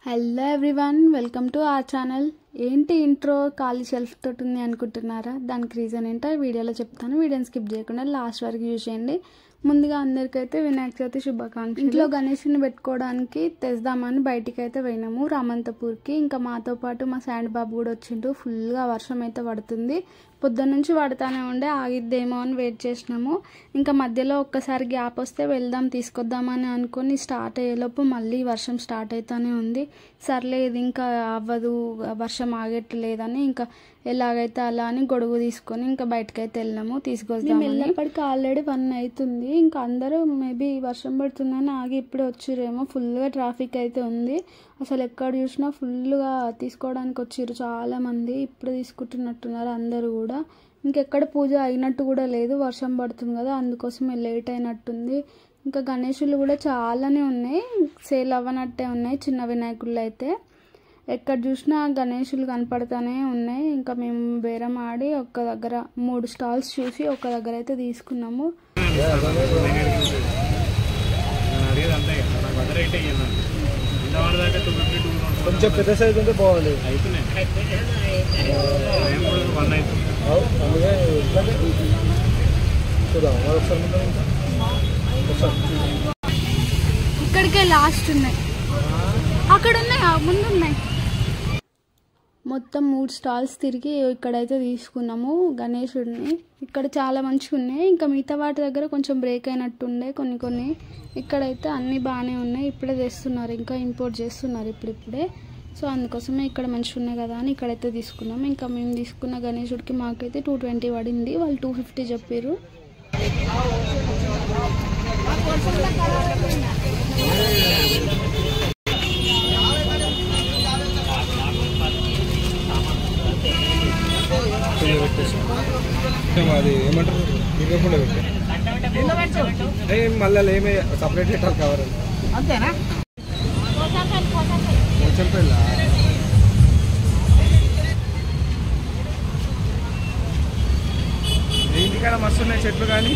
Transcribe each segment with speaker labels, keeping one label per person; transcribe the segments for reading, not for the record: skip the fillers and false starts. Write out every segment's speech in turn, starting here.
Speaker 1: Hello everyone, welcome to our channel. ఏంటి intro ఖాళీ shelf తోటి ఉంది అనుకుంటున్నారా? దానికి రీజన్ ఏంటో వీడియోలో చెప్తాను. వీడియోని స్కిప్ చేయకుండా లాస్ట్ వరకు యూజ్ చేయండి. ముందుగా అందరికైతే వినాయక చవితి శుభాకాంక్షలు. ఇంట్లో గణేషుని పెట్టుకోవడానికి తెద్దామని బయటికి అయితే పోయినాము రామంతపూర్కి. ఇంకా మాతో పాటు మా శాండ్ బాబు కూడా వచ్చిండు. ఫుల్గా వర్షం అయితే పడుతుంది. పొద్దున్న నుంచి పడతానే ఉండే, ఆగిద్దేమో అని వెయిట్ చేసినాము. ఇంకా మధ్యలో ఒక్కసారి గ్యాప్ వస్తే వెళ్దాం తీసుకొద్దామని అనుకొని స్టార్ట్ అయ్యేలోపు మళ్ళీ వర్షం స్టార్ట్ అవుతూనే ఉంది. సర్లే ఇది ఇంకా అవ్వదు, వర్షం ఆగట్లేదని ఇంకా ఎలాగైతే అలా అని గొడుగు తీసుకొని ఇంకా బయటకైతే వెళ్ళాము తీసుకొద్దాము. వెళ్ళేప్పటికి ఆల్రెడీ 1 అవుతుంది. ఇంకా అందరూ మేబీ వర్షం పడుతుందని ఆగి ఇప్పుడే వచ్చిర్రేమో. ఫుల్గా ట్రాఫిక్ అయితే ఉంది. అసలు ఎక్కడ చూసినా ఫుల్గా తీసుకోవడానికి వచ్చిర్రు చాలామంది. ఇప్పుడు తీసుకుంటున్నట్టున్నారు అందరూ కూడా. ఇంకెక్కడ పూజ అయినట్టు కూడా లేదు, వర్షం పడుతుంది కదా, అందుకోసమే లేట్ అయినట్టుంది. ఇంకా గణేషులు కూడా చాలానే ఉన్నాయి, సేల్ అవ్వనట్టే ఉన్నాయి. చిన్న వినాయకుళ్ళు అయితే ఎక్కడ చూసినా గణేషులు కనపడుతూనే ఉన్నాయి. ఇంకా మేము బేరం ఆడి ఒక దగ్గర 3 స్టాల్స్ చూసి ఒక దగ్గర అయితే తీసుకున్నాము.
Speaker 2: కొంచెం పెద్ద సైజ్ ఉంటే బాగుంది.
Speaker 1: ఇక్కడికే లాస్ట్ ఉన్నాయి, అక్కడ ఉన్నాయి, ముందు ఉన్నాయి. మొత్తం 3 స్టాల్స్ తిరిగి ఇక్కడైతే తీసుకున్నాము గణేశుడిని. ఇక్కడ చాలా మంచిగా ఉన్నాయి. ఇంకా మిగతా వాటి దగ్గర కొంచెం బ్రేక్ అయినట్టుండే కొన్ని. ఇక్కడైతే అన్నీ బాగానే ఉన్నాయి. ఇప్పుడే తెస్తున్నారు, ఇంకా ఇంపోర్ట్ చేస్తున్నారు ఇప్పుడిప్పుడే. సో అందుకోసమే ఇక్కడ మంచిగా ఉన్నాయి కదా అని ఇక్కడైతే తీసుకున్నాం. ఇంకా మేము తీసుకున్న గణేశుడికి మాకైతే 220 పడింది. వాళ్ళు 250 చెప్పారు.
Speaker 2: అది ఏమంటారు ఇవ్వకుండా పెట్టారు మళ్ళీ ఏమే సపరేట్ పెట్టాలి కవర్ అంతేనా. చెప్పేలా ఇంటికాడ మస్తు ఉన్నాయి చెట్లు, కానీ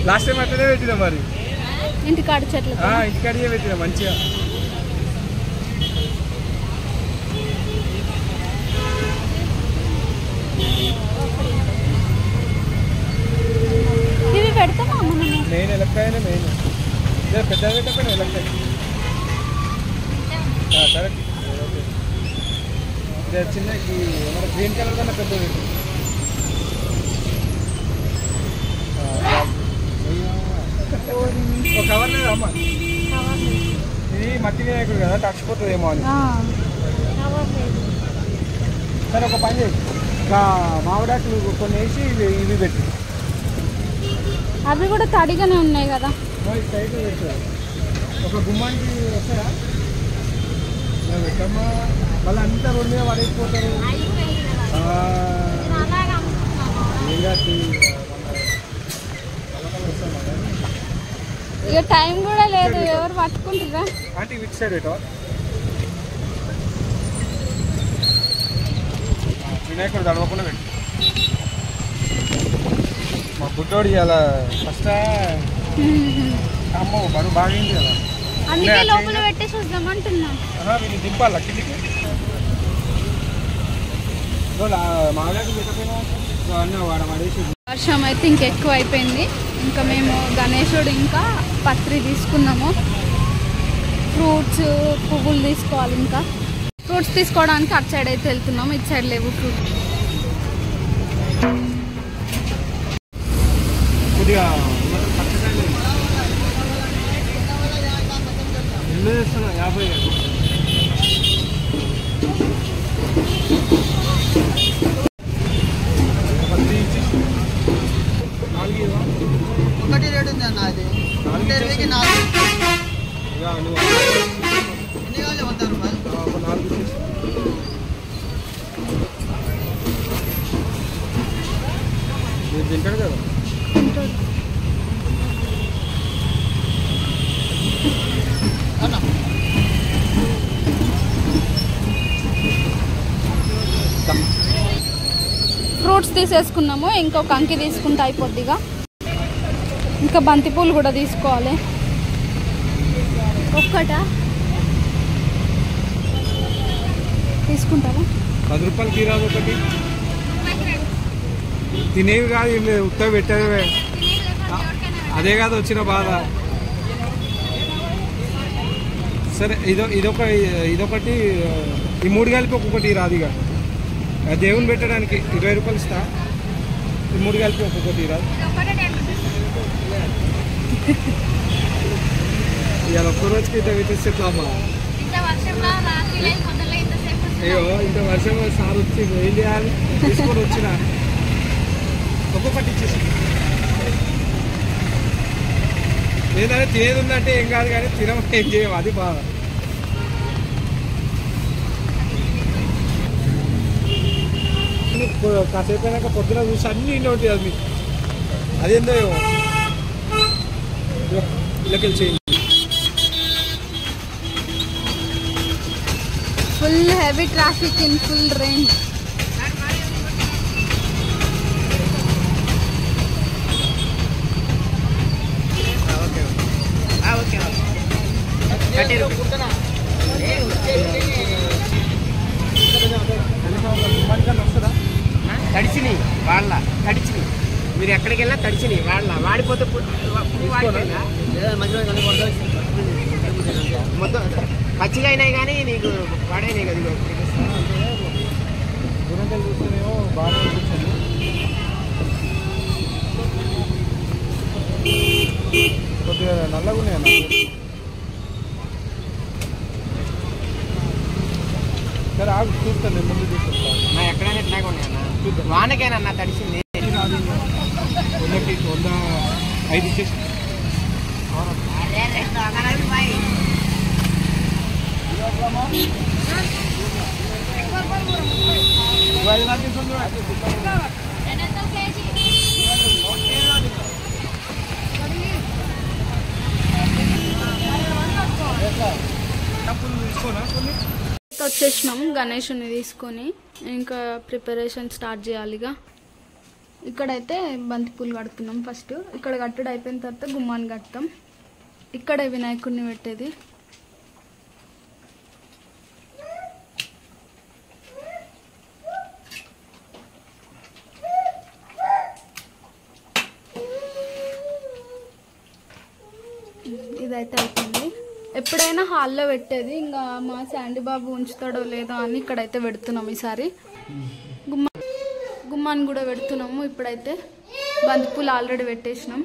Speaker 2: లాస్ట్ టైం అట్లనే పెట్టినా. మరి
Speaker 1: ఇంటికాడ చెట్లు
Speaker 2: ఇంటికాడే పెట్టినా మంచిగా.
Speaker 1: ఇవి పెడతామా
Speaker 2: మెయిన్ ఎలక్కాయనే మెయిన్. పెద్ద పెట్టకపోయినా ఎలక్కాయ కరెక్ట్. చిన్న గ్రీన్ కలర్ కన్నా పెద్ద పెట్టు. ఒక కవర్ లేదా అమ్మ? ఇది మట్టి వినాయకుడు కదా, తడిచిపోతుందేమో అని. సరే ఒక పని చేయి, మామిడాకులు కొన్ని వేసి ఇవి పెట్టు.
Speaker 1: అవి కూడా తడిగానే ఉన్నాయి కదా.
Speaker 2: సైడ్ పెట్టు. ఒక గుమ్మానికి వస్తారా పెట్టమ్మా, మళ్ళీ అంతా రోడ్డు మీద పడేసిపోతారు.
Speaker 1: ఇక టైం కూడా లేదు, ఎవరు పట్టుకుంటారా?
Speaker 2: అంటే ఇటు సైడ్ పెట్టా వినాయకుడు తడవకుండా పెట్టు. మా బుడ్డోడు ఇలా ఫస్ట్ అమ్మ బరువు బాగైంది కదా,
Speaker 1: అందుకే లోపల పెట్టేసి వద్దామంటున్నా.
Speaker 2: వీళ్ళు దింపాలి కిందికి. మామిడాకు పెట్టకపోయినా వాడ పడేసి.
Speaker 1: వర్షం అయితే ఇంకెక్కువ అయిపోయింది. ఇంకా మేము గణేశుడు ఇంకా పత్రి తీసుకున్నాము. ఫ్రూట్స్ పువ్వులు తీసుకోవాలి. ఇంకా ఫ్రూట్స్ తీసుకోవడానికి అటు సైడ్ అయితే వెళ్తున్నాము, ఇటు సైడ్ లేవు ఫ్రూట్స్.
Speaker 2: కొద్దిగా ఇల్లు చేస్తున్నా 50
Speaker 3: ఒకటి రేటు ఉంది అన్న. అది 420కి 4 ఎన్ని కావాలి? 100 రూపాయలు.
Speaker 2: మీరు తింటాడు కదా.
Speaker 1: ఫ్రూట్స్ తీసేసుకున్నాము. ఇంకొక అంకి తీసుకుంటే అయిపోద్దిగా. ఇంకా బంతిపూలు కూడా తీసుకోవాలి. ఒక్కట తీసుకుంటారా?
Speaker 2: 10 రూపాయలు తీరాదు ఒకటి. తినేవి కాదు, ఏం లేదు, ఉత్తగా పెట్టేవే. అదే కాదు వచ్చిన బాధ. సరే ఇదొకటి, ఈ 3 కలిపి ఒక్కొక్కటి రాదుగా. దేవుని పెట్టడానికి 20 రూపాయలు ఇస్తా. ఈ 3 కలిపి ఒక్కొక్కటి రాదు. ఇవాళ ఒక్క రోజుకి ఇంత పెట్టేసేట్లమ్మా. అయ్యో ఇంత వర్షంలో సార్ వచ్చి ఏం చేయాలి, తీసుకొని వచ్చిన ఒక్కొక్కటి ఇచ్చేసి. ఏదైనా తినేది ఉందంటే ఏం కాదు, కానీ తినమంటే ఏం చేయము, అది బాధ. కాసేపు అయినాక పొద్దున చూసి అన్నీ ఇంట్లో ఉంటుంది. అది అదేందో ఇళ్ళకెళ్ళి చేయండి.
Speaker 1: Full heavy traffic in full rain.
Speaker 3: తడిచినాయి వాళ్ళ, తడిచినాయి. మీరు ఎక్కడికి వెళ్ళినా తడిచినాయి వాళ్ళ. వాడిపోతే మొత్తం పచ్చిగా అయినాయి కానీ నీకు వాడైనాయి కదా.
Speaker 2: గుణంటలు చూస్తేనేమో బాగా అనిపించింది. కొద్దిగా నల్లగా ఉన్నాయన్న. సరే ఆగు, చూస్తాను నేను, ముందు చూస్తాను.
Speaker 3: ఎక్కడైనా ఎట్లాగా ఉన్నాయన్న, వానకేనన్నా తడిచింది.
Speaker 2: 105 ఇచ్చేసి.
Speaker 1: వచ్చేసినాం గణేషుని తీసుకొని, ఇంకా ప్రిపరేషన్ స్టార్ట్ చేయాలిగా. ఇక్కడైతే బంతిపూలు కడుతున్నాం. ఫస్ట్ ఇక్కడ కట్టుడు అయిపోయిన తర్వాత గుమ్మాన్ని కడతాం. ఇక్కడే వినాయకుడిని పెట్టేది. ఇదైతే అయిపోయింది. ఎప్పుడైనా హాల్లో పెట్టేది, ఇంకా మా శాండీ బాబు ఉంచుతాడో లేదో అని ఇక్కడైతే పెడుతున్నాం. ఈసారి గుమ్మాన్ని కూడా పెడుతున్నాము. ఇప్పుడైతే బంతిపూలు ఆల్రెడీ పెట్టేసినాం.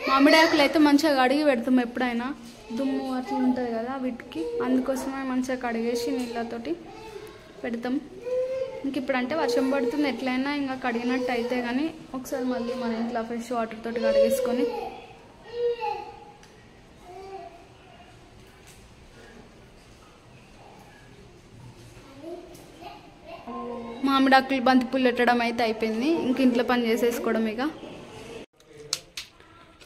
Speaker 1: మామిడి ఆకులు అయితే మంచిగా కడిగి పెడతాం. ఎప్పుడైనా దుమ్ము అట్లా ఉంటుంది కదా వీటికి, అందుకోసమే మంచిగా కడిగేసి నీళ్ళతోటి పెడతాం. ఇంక ఇప్పుడంటే వర్షం పడుతుంది, ఎట్లయినా ఇంకా కడిగినట్టు అయితే, కానీ ఒకసారి మళ్ళీ మన ఇంట్లో ఫ్రెష్ వాటర్ తోటి కడిగేసుకొని మామిడాకులు బంతిపూలు పెట్టడం అయితే అయిపోయింది. ఇంక ఇంట్లో పని చేసేసుకోవడం. ఇక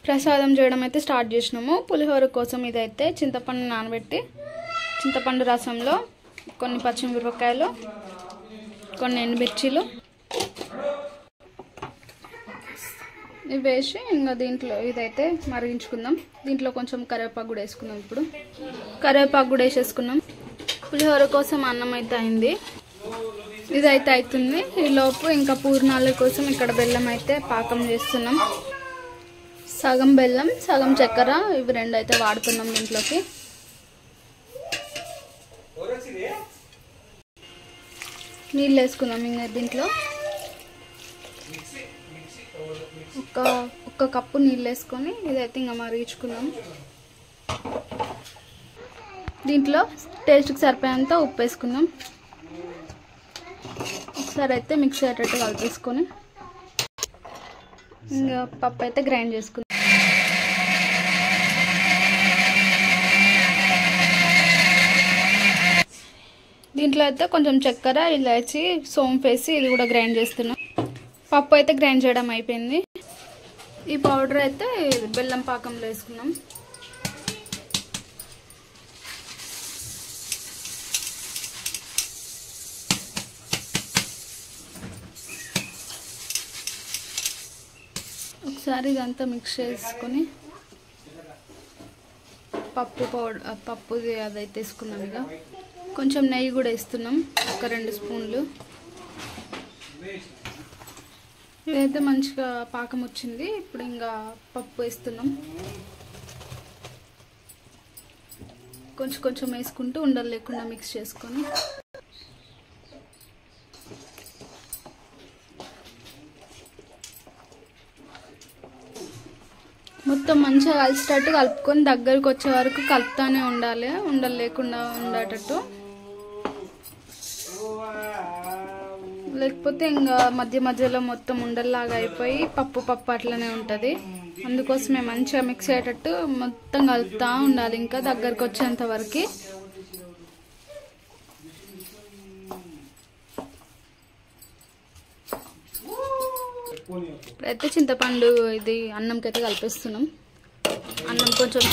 Speaker 1: ప్రసాదం చేయడం అయితే స్టార్ట్ చేసినాము. పులిహోర కోసం ఇదైతే చింతపండు నానబెట్టి, చింతపండు రసంలో కొన్ని పచ్చిమిరపకాయలు, కొన్ని ఎండుమిర్చీలు ఇవి వేసి ఇంకా దీంట్లో ఇదైతే మరిగించుకుందాం. దీంట్లో కొంచెం కరివేపాకు కూడా వేసుకుందాం. ఇప్పుడు కరివేపాకు కూడా వేసేసుకున్నాం. పులిహోర కోసం అన్నం అయితే అయింది. ఇదైతే అవుతుంది. ఈలోపు ఇంకా పూర్ణాల కోసం ఇక్కడ బెల్లం అయితే పాకం చేస్తున్నాం. సగం బెల్లం, సగం చక్కెర, ఇవి రెండు అయితే వాడుతున్నాం దీంట్లోకి. నీళ్ళు వేసుకుందాం. ఇంకా దీంట్లో ఒక్క కప్పు నీళ్ళు వేసుకొని ఇదైతే ఇంకా మరిగించుకున్నాం. దీంట్లో టేస్ట్కి సరిపోయేంత ఉప్పు వేసుకుందాం. ఒకసారి అయితే మిక్స్ అయ్యేటట్టు కలిపేసుకొని ఇంకా పప్పు అయితే గ్రైండ్ చేసుకుందాం. దీంట్లో అయితే కొంచెం చక్కెర, ఇలాచి, సోంపు వేసి ఇది కూడా గ్రైండ్ చేస్తున్నాం. పప్పు అయితే గ్రైండ్ చేయడం అయిపోయింది. ఈ పౌడర్ అయితే బెల్లం పాకంలో వేసుకున్నాం. ఒకసారి ఇదంతా మిక్స్ చేసుకొని పప్పుది అదైతే వేసుకున్నాం. ఇక కొంచెం నెయ్యి కూడా వేస్తున్నాం, ఒక 2 స్పూన్లు. ఇదైతే మంచిగా పాకం వచ్చింది. ఇప్పుడు ఇంకా పప్పు వేస్తున్నాం. కొంచెం కొంచెం వేసుకుంటూ ఉండలు లేకుండా మిక్స్ చేసుకొని మొత్తం మంచిగా కలిసేటట్టు కలుపుకొని దగ్గరికి వచ్చే వరకు కలుపుతానే ఉండాలి, ఉండలు లేకుండా ఉండేటట్టు. లేకపోతే ఇంకా మధ్య మధ్యలో మొత్తం ఉండల్లాగా అయిపోయి పప్పు పప్పు అట్లనే ఉంటుంది. అందుకోసమే మంచిగా మిక్స్ అయ్యేటట్టు మొత్తం కలుపుతూ ఉండాలి ఇంకా దగ్గరికి వచ్చేంత వరకు. ఇప్పుడైతే చింతపండు ఇది అన్నంకైతే కలిపేస్తున్నాం. అన్నం కొంచెం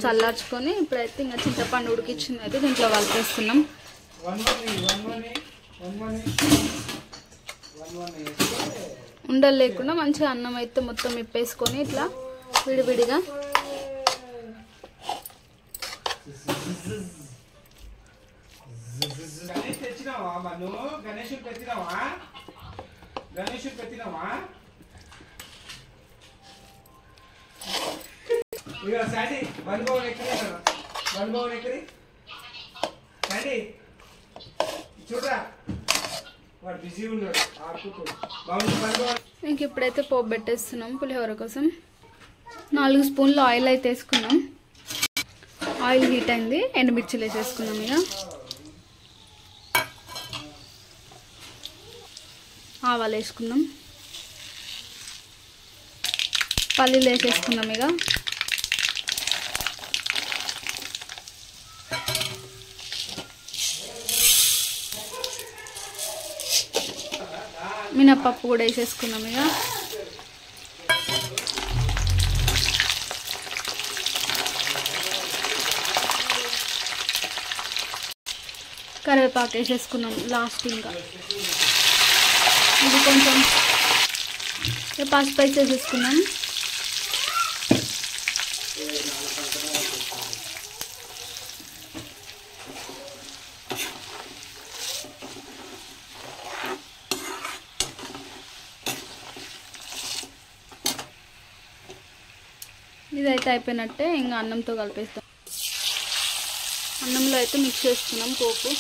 Speaker 1: చల్లార్చుకొని ఇప్పుడైతే ఇంకా చింతపండు ఉడికిచ్చింది అయితే దీంట్లో కలిపేస్తున్నాం. ఉండలు లేకుండా మంచిగా అన్నం అయితే మొత్తం ఇప్పేసుకొని ఇట్లా విడివిడిగా ఇంక ఇప్పుడైతే పోపు పెట్టేస్తున్నాం పులిహోర కోసం. 4 స్పూన్లు ఆయిల్ అయితే వేసుకున్నాం. ఆయిల్ హీట్ అయింది, ఎండుమిర్చిలు వేసేసుకున్నాం. ఇక ఆవాలు వేసుకున్నాం, పల్లీలు వేసేసుకున్నాం. ఇక మినప్పప్పు కూడా వేసేసుకున్నాం. ఇక కరివేపాకు వేసేసుకున్నాం లాస్ట్. ఇంకా ఇది కొంచెం పసుపు వేసేసుకున్నాం. ఇదైతే అయిపోయినట్టే, ఇంకా అన్నంతో కలిపేస్తాం. అన్నంలో అయితే మిక్స్ చేసుకున్నాం పోపు.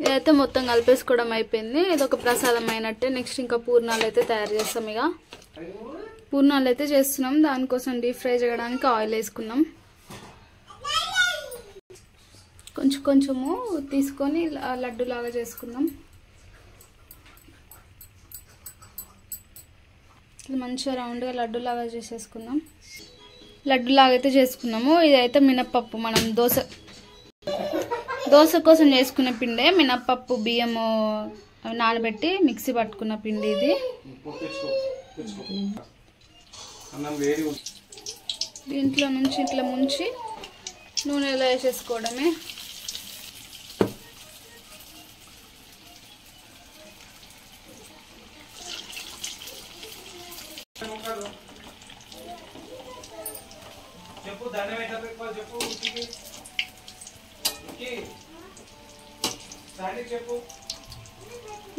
Speaker 1: ఇదైతే మొత్తం కలిపేసుకోవడం అయిపోయింది. ఇది ఒక ప్రసాదం అయినట్టే. నెక్స్ట్ ఇంకా పూర్ణాలు అయితే తయారు చేస్తాం. ఇక పూర్ణాలు అయితే చేస్తున్నాం. దానికోసం డీప్ ఫ్రై చేయడానికి ఆయిల్ వేసుకున్నాం. కొంచెం కొంచెము తీసుకొని లడ్డులాగా చేసుకుందాం. మంచిగా రౌండ్గా లడ్డులాగా చేసేసుకుందాం. లడ్డులాగా అయితే చేసుకున్నాము. ఇదైతే మినప్పప్పు, మనం దోశ కోసం చేసుకున్న పిండే. మినప్పప్పు బియ్యము నానబెట్టి మిక్సీ పట్టుకున్న పిండి ఇది. దీంట్లో నుంచి ఇట్లా ముంచి నూనెలో వేసేసుకోవడమే.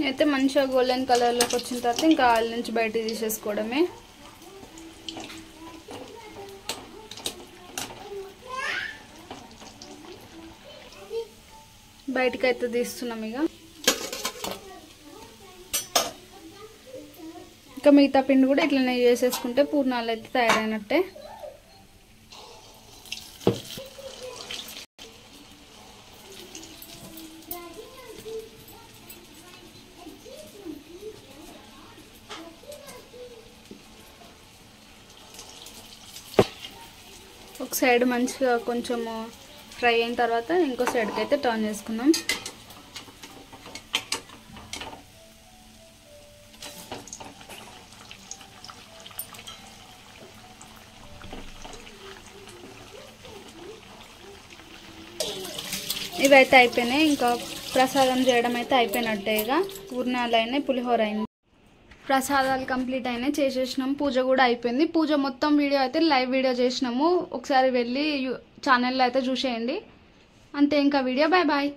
Speaker 1: అయితే మంచిగా గోల్డెన్ కలర్లోకి వచ్చిన తర్వాత ఇంకా ఆయిల్ నుంచి బయట తీసేసుకోవడమే. బయటకి అయితే తీస్తున్నాం. ఇంకా మిగతా పిండి కూడా ఇట్లనే చేసేసుకుంటే పూర్ణాలు అయితే తయారైనట్టే. ఒక సైడ్ మంచిగా కొంచెము ఫ్రై అయిన తర్వాత ఇంకో సైడ్కి అయితే టర్న్ చేసుకుందాం. ఇవైతే అయిపోయినాయి. ఇంకా ప్రసాదం చేయడం అయితే అయిపోయినట్టే. ఇక పూర్ణాలు అయినాయి, పులిహోర అయింది, ప్రసాదాలు కంప్లీట్ అయినాయి, చేసేసినాం. పూజ కూడా అయిపోయింది. పూజ మొత్తం వీడియో అయితే లైవ్ వీడియో చేసినాము. ఒకసారి వెళ్ళి ఛానల్లో అయితే చూసేయండి. అంతే ఇంకా వీడియో. Bye bye.